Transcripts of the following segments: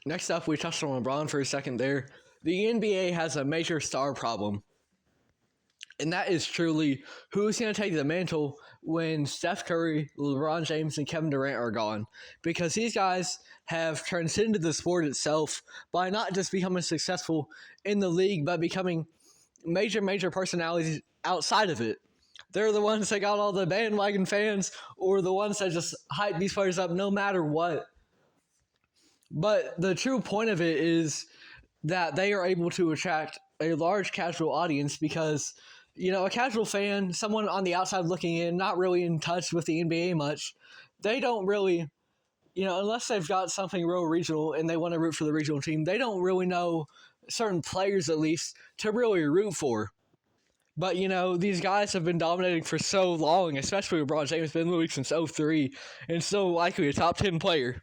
Next up, we touched on LeBron for a second there. The NBA has a major star problem. And that is truly who's going to take the mantle when Steph Curry, LeBron James, and Kevin Durant are gone. Because these guys have transcended the sport itself by not just becoming successful in the league, but becoming major personalities outside of it. They're the ones that got all the bandwagon fans or the ones that just hype these players up no matter what. But the true point of it is that they are able to attract a large casual audience because, a casual fan, someone on the outside looking in, not really in touch with the NBA much, they don't really, unless they've got something real regional and they want to root for the regional team, they don't really know certain players at least to really root for. But, these guys have been dominating for so long, especially LeBron James, been in the league since 2003 and still likely a top 10 player.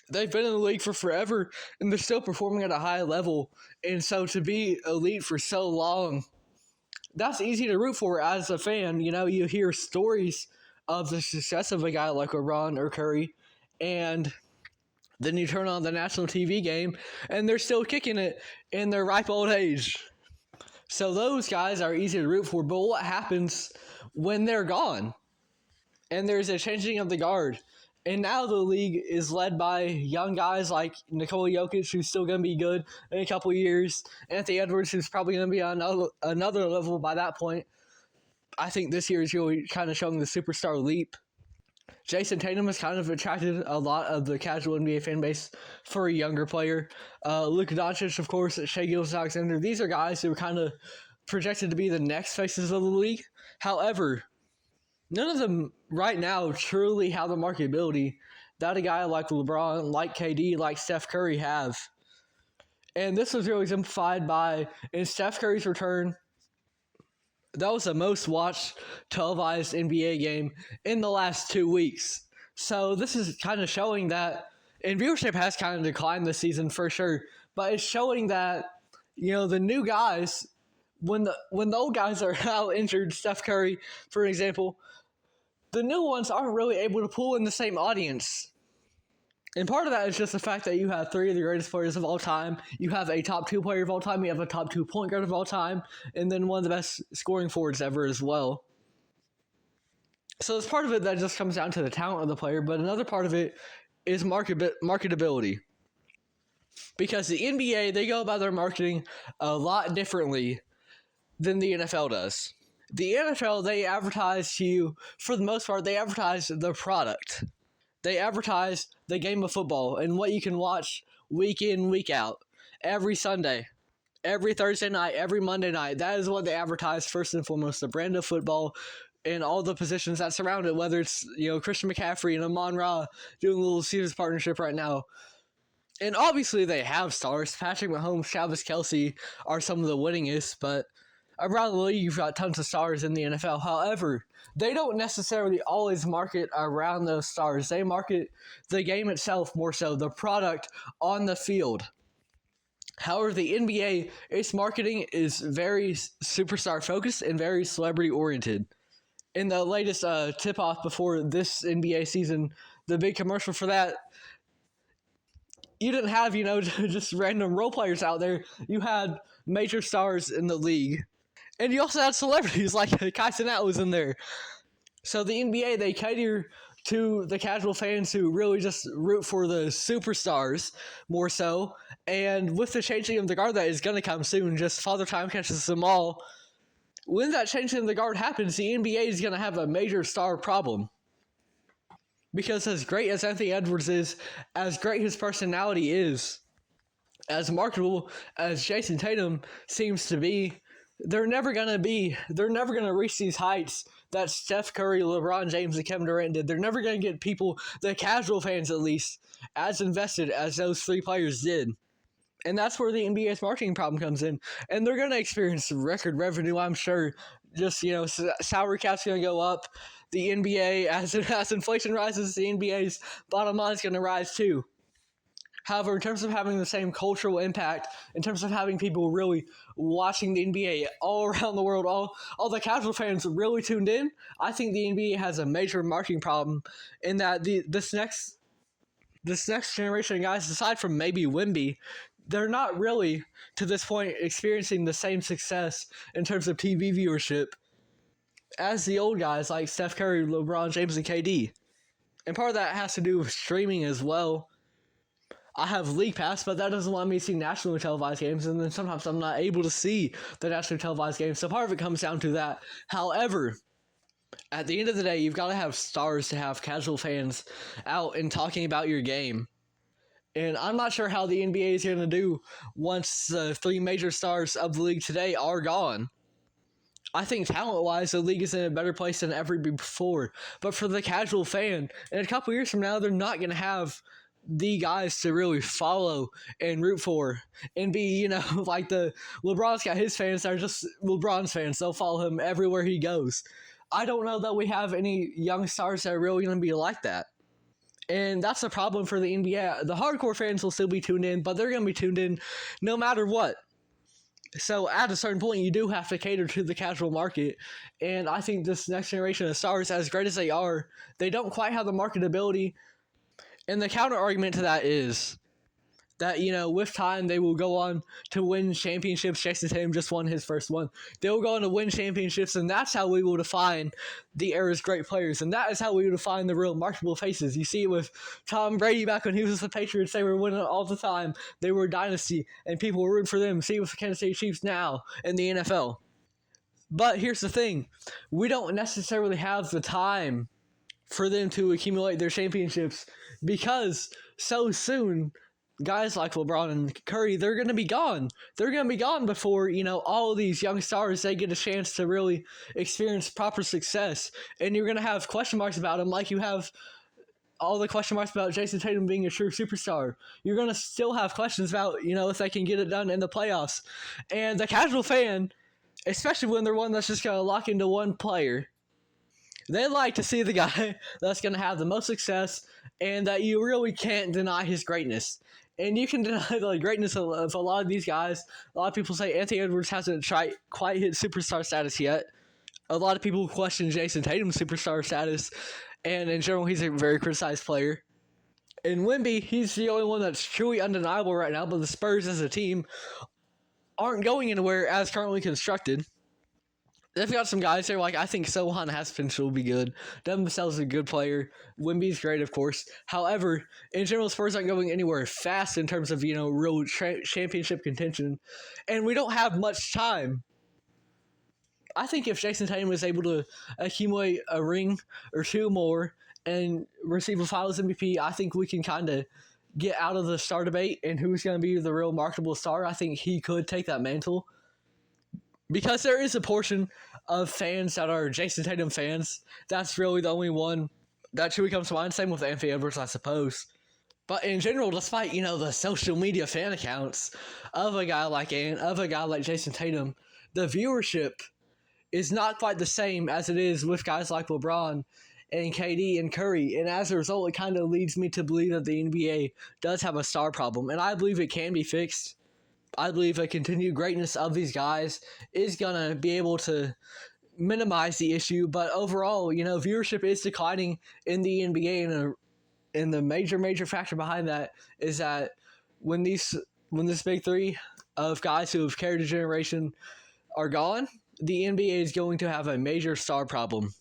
They've been in the league for forever, and they're still performing at a high level. And so to be elite for so long, that's easy to root for as a fan. You hear stories of the success of a guy like LeBron or Curry, and then you turn on the national TV game, and they're still kicking it in their ripe old age. So those guys are easy to root for, but what happens when they're gone? And there's a changing of the guard. And now the league is led by young guys like Nikola Jokic, who's still going to be good in a couple of years. Anthony Edwards, who's probably going to be on another level by that point. I think this year is really kind of showing the superstar leap. Jason Tatum has kind of attracted a lot of the casual NBA fan base for a younger player. Luka Doncic, of course, Shai Gilgeous-Alexander. These are guys who are kind of projected to be the next faces of the league. However, none of them right now truly have the marketability that a guy like LeBron, like KD, like Steph Curry have. And this was really exemplified by, in Steph Curry's return, that was the most watched televised NBA game in the last 2 weeks. So this is kind of showing that, and viewership has kind of declined this season for sure, but it's showing that, the new guys, when the old guys are out injured, Steph Curry, for example, the new ones aren't really able to pull in the same audience. And part of that is just the fact that you have three of the greatest players of all time. You have a top 2 player of all time. You have a top 2 point guard of all time. And then one of the best scoring forwards ever as well. So it's part of it that just comes down to the talent of the player. But another part of it is marketability. Because the NBA, they go about their marketing a lot differently than the NFL does. The NFL, they advertise to you, for the most part, they advertise the product. They advertise the game of football and what you can watch week in, week out, every Sunday, every Thursday night, every Monday night. That is what they advertise first and foremost, the brand of football and all the positions that surround it, whether it's, Christian McCaffrey and Amon-Ra doing a little Caesars partnership right now. And obviously they have stars. Patrick Mahomes, Travis Kelce are some of the winningest, but around the league, you've got tons of stars in the NFL. However, they don't necessarily always market around those stars. They market the game itself more so, the product on the field. However, the NBA, its marketing is very superstar focused and very celebrity oriented. In the latest tip-off before this NBA season, the big commercial for that, you didn't have, just random role players out there. You had major stars in the league. And you also had celebrities like Kai Cenat was in there. So the NBA, they cater to the casual fans who really just root for the superstars more so. And with the changing of the guard that is going to come soon, just Father Time catches them all. When that changing of the guard happens, the NBA is going to have a major star problem. Because as great as Anthony Edwards is, as great his personality is, as marketable as Jason Tatum seems to be, they're never going to reach these heights that Steph Curry, LeBron James, and Kevin Durant did. They're never going to get people, the casual fans at least, as invested as those three players did. And that's where the NBA's marketing problem comes in. And they're going to experience record revenue, I'm sure. Just, salary cap's going to go up. The NBA, as inflation rises, the NBA's bottom line is going to rise too. However, in terms of having the same cultural impact, in terms of having people really watching the NBA all around the world, all the casual fans really tuned in, I think the NBA has a major marketing problem in that this next this next generation of guys, aside from maybe Wemby, they're not really, to this point, experiencing the same success in terms of TV viewership as the old guys like Steph Curry, LeBron James, and KD. And part of that has to do with streaming as well. I have League Pass, but that doesn't let me see nationally televised games, and then sometimes I'm not able to see the nationally televised games, so part of it comes down to that. However, at the end of the day, you've got to have stars to have casual fans out and talking about your game. And I'm not sure how the NBA is going to do once the three major stars of the league today are gone. I think talent-wise, the league is in a better place than ever before. But for the casual fan, in a couple years from now, they're not going to have the guys to really follow and root for and be, like the LeBron's got his fans that are just LeBron's fans. They'll follow him everywhere he goes. I don't know that we have any young stars that are really going to be like that. And that's the problem for the NBA. The hardcore fans will still be tuned in, but they're going to be tuned in no matter what. So at a certain point, you do have to cater to the casual market. And I think this next generation of stars, as great as they are, they don't quite have the marketability. And the counter argument to that is that, with time, they will go on to win championships. Jason Tatum just won his first one. They will go on to win championships, and that's how we will define the era's great players. And that is how we will define the real marketable faces. You see it with Tom Brady back when he was with the Patriots. They were winning all the time. They were a dynasty, and people were rooting for them. See it with the Kansas City Chiefs now in the NFL. But here's the thing. We don't necessarily have the time for them to accumulate their championships because so soon guys like LeBron and Curry, they're going to be gone. They're going to be gone before, all of these young stars, they get a chance to really experience proper success. And you're going to have question marks about them like you have all the question marks about Jason Tatum being a true superstar. You're going to still have questions about, if they can get it done in the playoffs. And the casual fan, especially when they're one that's just going to lock into one player, they like to see the guy that's going to have the most success and that you really can't deny his greatness. And you can deny the greatness of a lot of these guys. A lot of people say Anthony Edwards hasn't quite hit superstar status yet. A lot of people question Jason Tatum's superstar status. And in general, he's a very criticized player. And Wemby, he's the only one that's truly undeniable right now. But the Spurs as a team aren't going anywhere as currently constructed. They've got some guys there, like I think Sohan has potential to be good. Devin Vassell's a good player. Wemby's great, of course. However, in general, Spurs aren't going anywhere fast in terms of, real championship contention. And we don't have much time. I think if Jason Tatum was able to accumulate a ring or two more and receive a Finals MVP, I think we can kind of get out of the star debate and who's going to be the real marketable star. I think he could take that mantle. Because there is a portion of fans that are Jason Tatum fans. That's really the only one that truly comes to mind. Same with Anthony Edwards, I suppose. But in general, despite, the social media fan accounts of a guy like Jason Tatum, the viewership is not quite the same as it is with guys like LeBron and KD and Curry. And as a result, it kind of leads me to believe that the NBA does have a star problem. And I believe it can be fixed. I believe a continued greatness of these guys is going to be able to minimize the issue. But overall, viewership is declining in the NBA. And the major factor behind that is that when this big three of guys who have carried a generation are gone, the NBA is going to have a major star problem.